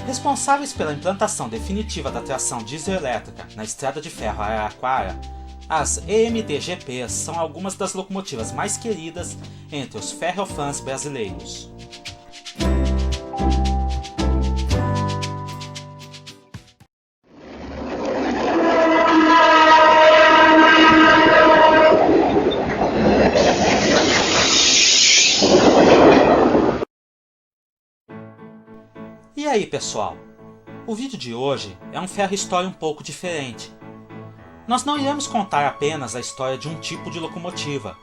Responsáveis pela implantação definitiva da tração dieselétrica na estrada de ferro Araraquara, as EMD-GPs são algumas das locomotivas mais queridas entre os ferrofãs brasileiros. E aí, pessoal? O vídeo de hoje é um Ferro História um pouco diferente. Nós não iremos contar apenas a história de um tipo de locomotiva,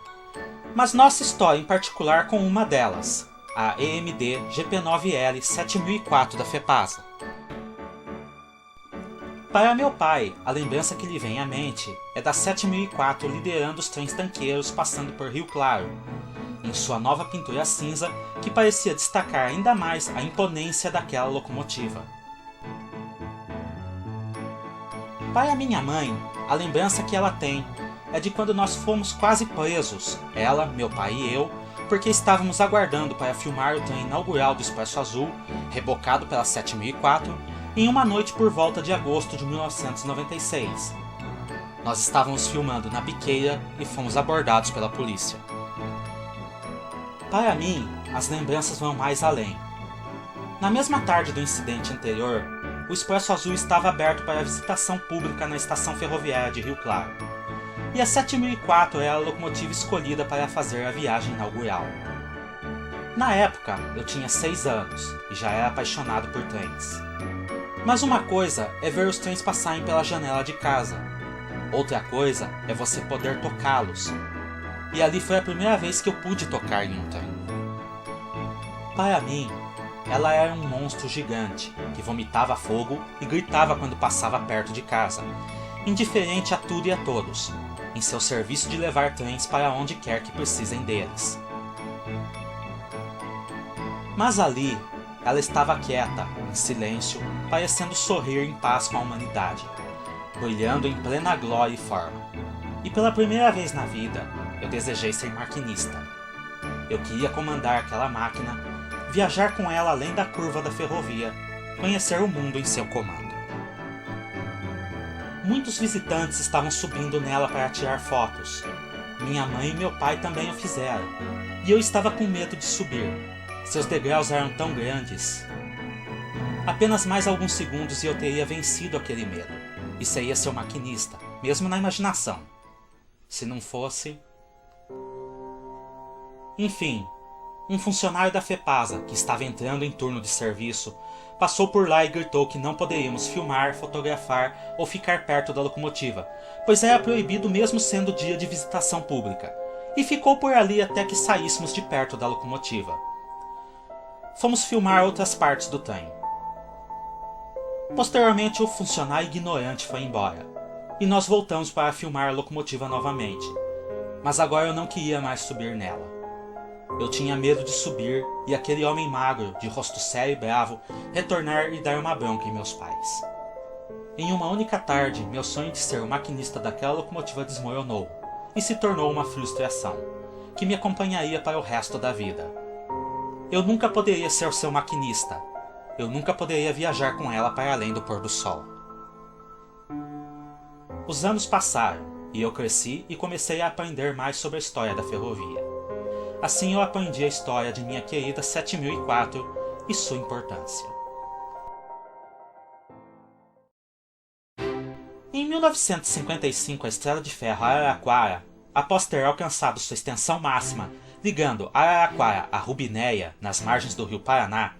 mas nossa história em particular com uma delas, a EMD GP9L 7004 da FEPASA. Para meu pai, a lembrança que lhe vem à mente é da 7004 liderando os trens tanqueiros passando por Rio Claro, em sua nova pintura cinza que parecia destacar ainda mais a imponência daquela locomotiva. Para minha mãe, a lembrança que ela tem é de quando nós fomos quase presos, ela, meu pai e eu, porque estávamos aguardando para filmar o trem inaugural do Expresso Azul, rebocado pela 7004, em uma noite por volta de agosto de 1996. Nós estávamos filmando na biqueira e fomos abordados pela polícia. Para mim, as lembranças vão mais além. Na mesma tarde do incidente anterior, o Expresso Azul estava aberto para visitação pública na estação ferroviária de Rio Claro, e a 7004 era a locomotiva escolhida para fazer a viagem inaugural. Na época, eu tinha 6 anos e já era apaixonado por trens. Mas uma coisa é ver os trens passarem pela janela de casa, outra coisa é você poder tocá-los. E ali foi a primeira vez que eu pude tocar em um trem. Para mim, ela era um monstro gigante, que vomitava fogo e gritava quando passava perto de casa, indiferente a tudo e a todos, em seu serviço de levar trens para onde quer que precisem deles. Mas ali, ela estava quieta, em silêncio, parecendo sorrir em paz com a humanidade, brilhando em plena glória e forma. E pela primeira vez na vida, eu desejei ser maquinista. Eu queria comandar aquela máquina, viajar com ela além da curva da ferrovia, conhecer o mundo em seu comando. Muitos visitantes estavam subindo nela para tirar fotos. Minha mãe e meu pai também o fizeram, e eu estava com medo de subir. Seus degraus eram tão grandes. Apenas mais alguns segundos e eu teria vencido aquele medo, e seria seu maquinista, mesmo na imaginação. Se não fosse... Enfim, um funcionário da FEPASA, que estava entrando em turno de serviço, passou por lá e gritou que não poderíamos filmar, fotografar ou ficar perto da locomotiva, pois era proibido mesmo sendo dia de visitação pública, e ficou por ali até que saíssemos de perto da locomotiva. Fomos filmar outras partes do trem. Posteriormente, o funcionário ignorante foi embora, e nós voltamos para filmar a locomotiva novamente, mas agora eu não queria mais subir nela. Eu tinha medo de subir e aquele homem magro, de rosto sério e bravo, retornar e dar uma bronca em meus pais. Em uma única tarde, meu sonho de ser o maquinista daquela locomotiva desmoronou e se tornou uma frustração, que me acompanharia para o resto da vida. Eu nunca poderia ser seu maquinista. Eu nunca poderia viajar com ela para além do pôr do sol. Os anos passaram e eu cresci e comecei a aprender mais sobre a história da ferrovia. Assim eu aprendi a história de minha querida 7004 e sua importância. Em 1955, a estrada de ferro Araraquara, após ter alcançado sua extensão máxima, ligando Araraquara a Rubinéia, nas margens do rio Paraná,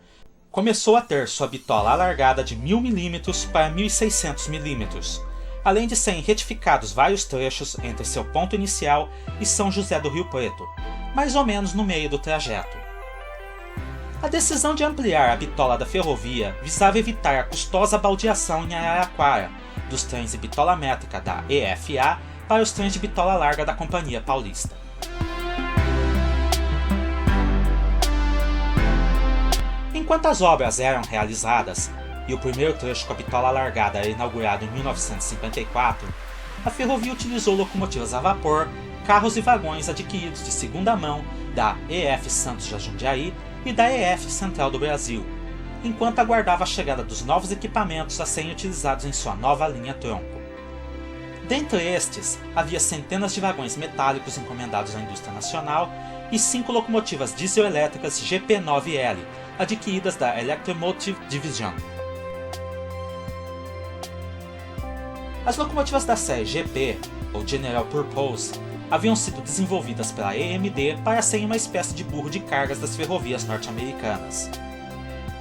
começou a ter sua bitola alargada de 1000 mm para 1600 mm, além de serem retificados vários trechos entre seu ponto inicial e São José do Rio Preto, mais ou menos no meio do trajeto. A decisão de ampliar a bitola da ferrovia visava evitar a custosa baldeação em Araraquara dos trens de bitola métrica da EFA para os trens de bitola larga da Companhia Paulista. Enquanto as obras eram realizadas, e o primeiro trecho com a bitola alargada era inaugurado em 1954, a ferrovia utilizou locomotivas a vapor, carros e vagões adquiridos de segunda mão da EF Santos de Jundiaí e da EF Central do Brasil, enquanto aguardava a chegada dos novos equipamentos a serem utilizados em sua nova linha tronco. Dentre estes, havia centenas de vagões metálicos encomendados à indústria nacional e 5 locomotivas diesel-elétricas GP9L, adquiridas da Electromotive Division. As locomotivas da série GP, ou General Purpose, haviam sido desenvolvidas pela EMD para serem uma espécie de burro de cargas das ferrovias norte-americanas,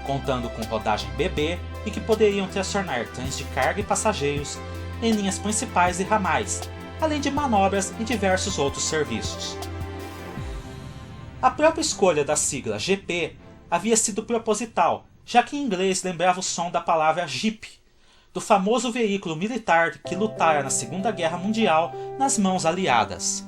contando com rodagem BB e que poderiam tracionar trens de carga e passageiros em linhas principais e ramais, além de manobras e diversos outros serviços. A própria escolha da sigla GP havia sido proposital, já que em inglês lembrava o som da palavra Jeep, do famoso veículo militar que lutara na Segunda Guerra Mundial nas mãos aliadas.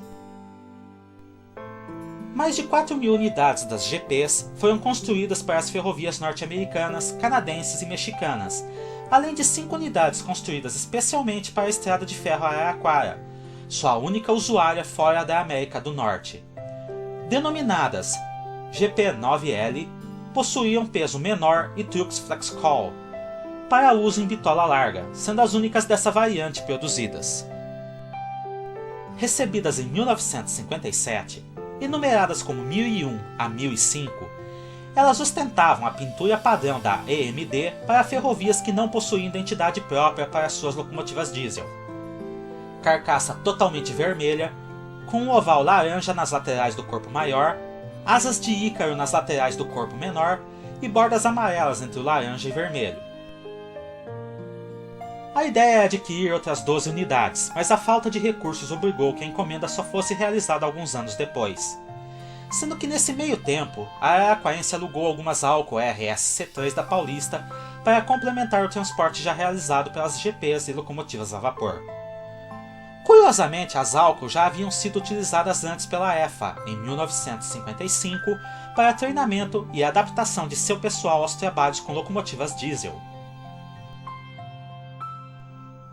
Mais de 4.000 unidades das GPs foram construídas para as ferrovias norte-americanas, canadenses e mexicanas, além de 5 unidades construídas especialmente para a estrada de ferro Araraquara, sua única usuária fora da América do Norte. Denominadas GP9L, possuíam peso menor e truques flex-call, para uso em bitola larga, sendo as únicas dessa variante produzidas. Recebidas em 1957 e numeradas como 1001 a 1005, elas ostentavam a pintura padrão da EMD para ferrovias que não possuíam identidade própria para suas locomotivas diesel. Carcaça totalmente vermelha, com um oval laranja nas laterais do corpo maior, asas de ícaro nas laterais do corpo menor e bordas amarelas entre o laranja e vermelho. A ideia é adquirir outras 12 unidades, mas a falta de recursos obrigou que a encomenda só fosse realizada alguns anos depois. Sendo que nesse meio tempo, a Araraquarense alugou algumas Alco RSC3 da Paulista para complementar o transporte já realizado pelas GPs e locomotivas a vapor. Curiosamente, as Alco já haviam sido utilizadas antes pela EFA, em 1955, para treinamento e adaptação de seu pessoal aos trabalhos com locomotivas diesel.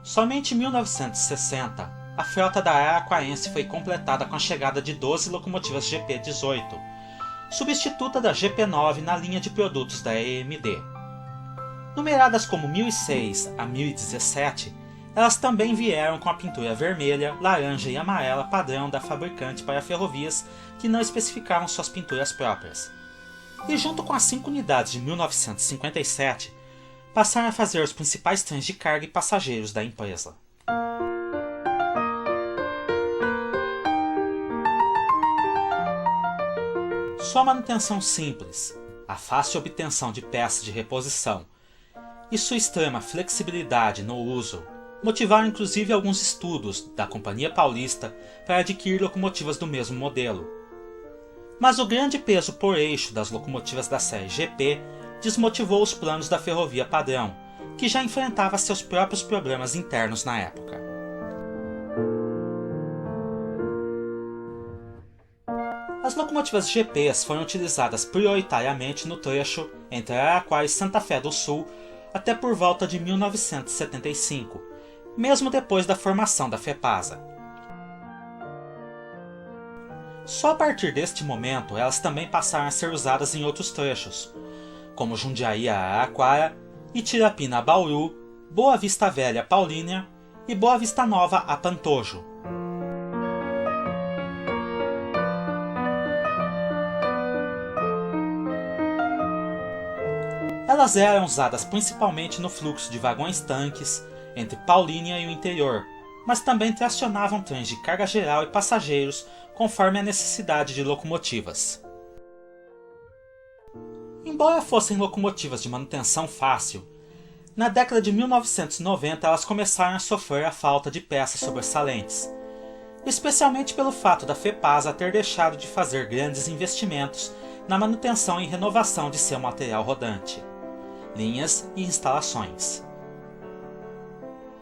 Somente em 1960, a frota da Araraquarense foi completada com a chegada de 12 locomotivas GP18, substituta da GP9 na linha de produtos da EMD. Numeradas como 1006 a 1017, elas também vieram com a pintura vermelha, laranja e amarela padrão da fabricante para ferrovias que não especificavam suas pinturas próprias. E junto com as 5 unidades de 1957, passaram a fazer os principais trens de carga e passageiros da empresa. Sua manutenção simples, a fácil obtenção de peças de reposição e sua extrema flexibilidade no uso motivaram inclusive alguns estudos da Companhia Paulista para adquirir locomotivas do mesmo modelo. Mas o grande peso por eixo das locomotivas da série GP desmotivou os planos da ferrovia padrão, que já enfrentava seus próprios problemas internos na época. As locomotivas GPs foram utilizadas prioritariamente no trecho entre Araraquara e Santa Fé do Sul até por volta de 1975, mesmo depois da formação da FEPASA. Só a partir deste momento elas também passaram a ser usadas em outros trechos, como Jundiaí a Araraquara, Itirapina a Bauru, Boa Vista Velha a Paulínia e Boa Vista Nova a Pantojo. Elas eram usadas principalmente no fluxo de vagões-tanques entre Paulínia e o interior, mas também tracionavam trens de carga geral e passageiros conforme a necessidade de locomotivas. Embora fossem locomotivas de manutenção fácil, na década de 1990 elas começaram a sofrer a falta de peças sobressalentes, especialmente pelo fato da FEPASA ter deixado de fazer grandes investimentos na manutenção e renovação de seu material rodante, linhas e instalações.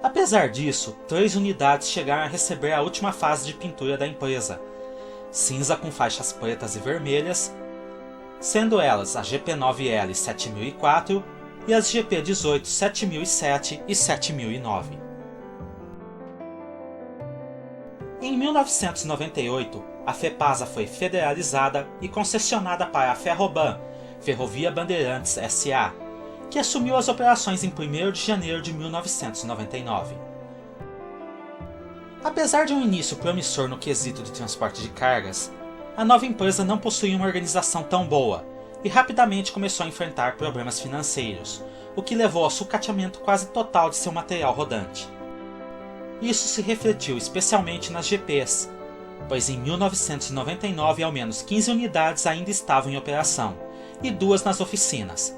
Apesar disso, 3 unidades chegaram a receber a última fase de pintura da empresa, cinza com faixas pretas e vermelhas, sendo elas a GP9L 7004 e as GP18 7007 e 7009. Em 1998, a FEPASA foi federalizada e concessionada para a Ferroban, Ferrovia Bandeirantes S.A., que assumiu as operações em 1º de janeiro de 1999. Apesar de um início promissor no quesito de transporte de cargas, a nova empresa não possuía uma organização tão boa e rapidamente começou a enfrentar problemas financeiros, o que levou ao sucateamento quase total de seu material rodante. Isso se refletiu especialmente nas GPs, pois em 1999 ao menos 15 unidades ainda estavam em operação, e 2 nas oficinas.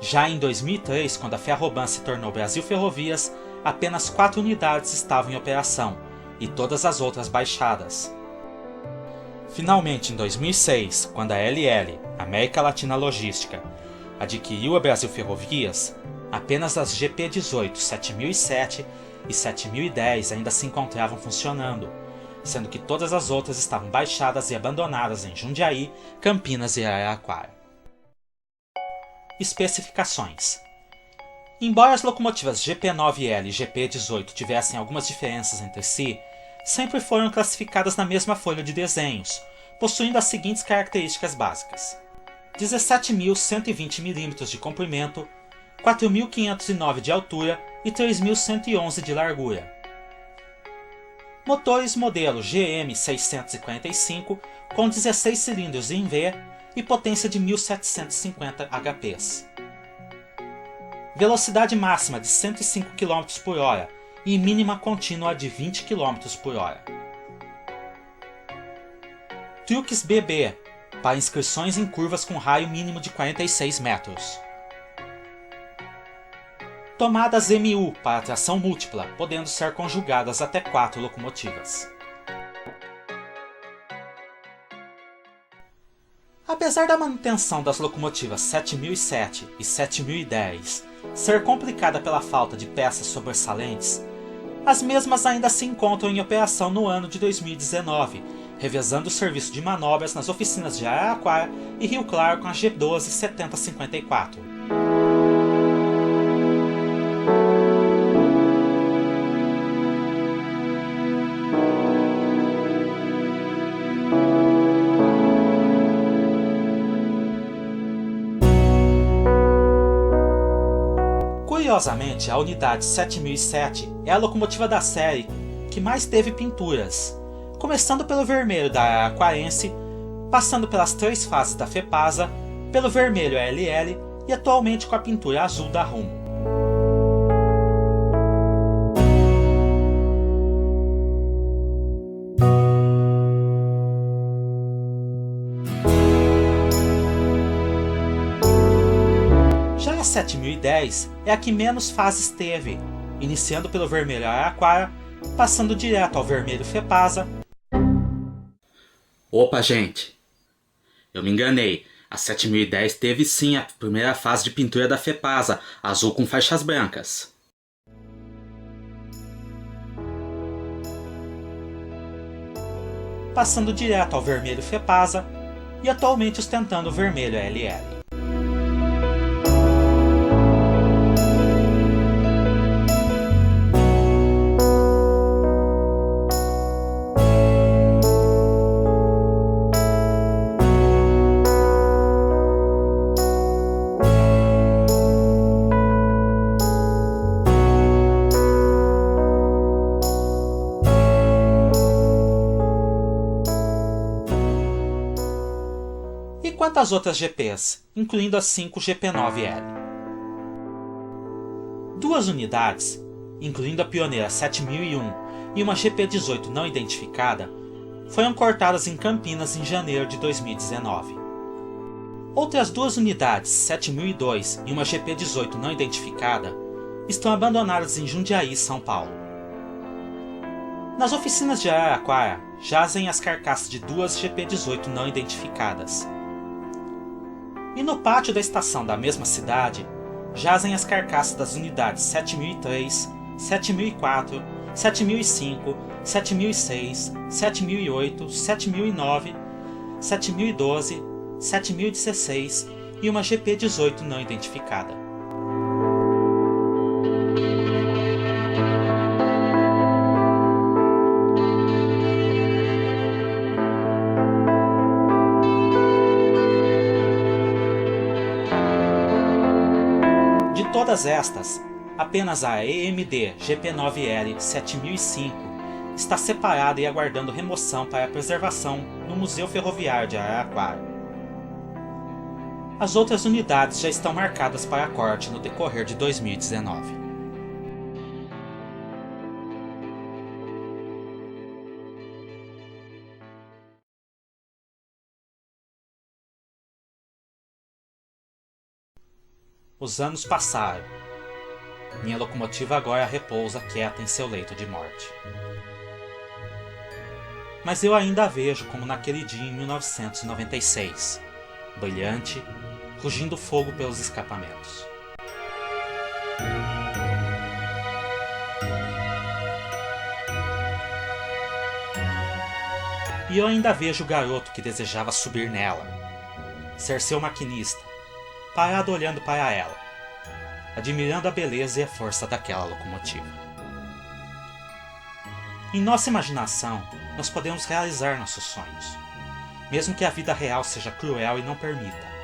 Já em 2003, quando a Ferroban se tornou Brasil Ferrovias, apenas 4 unidades estavam em operação, e todas as outras baixadas. Finalmente, em 2006, quando a LL, América Latina Logística, adquiriu a Brasil Ferrovias, apenas as GP18 7007 e 7010 ainda se encontravam funcionando, sendo que todas as outras estavam baixadas e abandonadas em Jundiaí, Campinas e Araraquara. Especificações. Embora as locomotivas GP9L e GP18 tivessem algumas diferenças entre si, sempre foram classificadas na mesma folha de desenhos, possuindo as seguintes características básicas: 17.120 mm de comprimento, 4.509 de altura e 3.111 de largura. Motores modelo GM645 com 16 cilindros em V e potência de 1.750 HPs. Velocidade máxima de 105 km por hora e mínima contínua de 20 km por hora. Truques BB para inscrições em curvas com raio mínimo de 46 metros. Tomadas MU para tração múltipla, podendo ser conjugadas até 4 locomotivas. Apesar da manutenção das locomotivas 7007 e 7010 ser complicada pela falta de peças sobressalentes, as mesmas ainda se encontram em operação no ano de 2019, revezando o serviço de manobras nas oficinas de Araraquara e Rio Claro com a G12 7054. Curiosamente, a unidade 7007 é a locomotiva da série que mais teve pinturas, começando pelo vermelho da Araraquarense, passando pelas 3 fases da FEPASA, pelo vermelho LL e atualmente com a pintura azul da Rumo. Já a 7010 é a que menos fases teve, iniciando pelo vermelho Araraquara, passando direto ao vermelho FEPASA. Opa, gente! Eu me enganei. A 7010 teve sim a primeira fase de pintura da FEPASA, azul com faixas brancas. Passando direto ao vermelho FEPASA e atualmente ostentando o vermelho LL. E quanto às outras GPs, incluindo as 5 GP9L? 2 unidades, incluindo a pioneira 7001 e uma GP18 não identificada, foram cortadas em Campinas em janeiro de 2019. Outras 2 unidades, 7002 e uma GP18 não identificada, estão abandonadas em Jundiaí, São Paulo. Nas oficinas de Araraquara jazem as carcaças de 2 GP18 não identificadas. E no pátio da estação da mesma cidade, jazem as carcaças das unidades 7003, 7004, 7005, 7006, 7008, 7009, 7012, 7016 e uma GP18 não identificada. todas estas, apenas a EMD GP9L 7005 está separada e aguardando remoção para preservação no Museu Ferroviário de Araraquara. As outras unidades já estão marcadas para corte no decorrer de 2019. Os anos passaram. Minha locomotiva agora repousa quieta em seu leito de morte. Mas eu ainda a vejo como naquele dia em 1996, brilhante, rugindo fogo pelos escapamentos. E eu ainda vejo o garoto que desejava subir nela, ser seu maquinista, parado olhando para ela, admirando a beleza e a força daquela locomotiva. Em nossa imaginação, nós podemos realizar nossos sonhos, mesmo que a vida real seja cruel e não permita.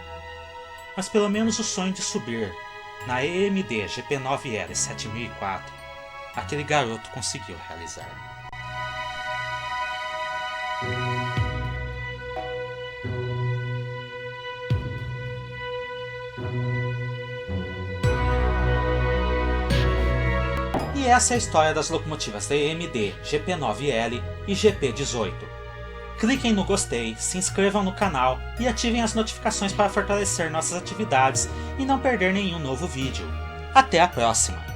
Mas pelo menos o sonho de subir na EMD GP9L 7004, aquele garoto conseguiu realizar. E essa é a história das locomotivas da EMD GP9L e GP18. Cliquem no gostei, se inscrevam no canal e ativem as notificações para fortalecer nossas atividades e não perder nenhum novo vídeo. Até a próxima!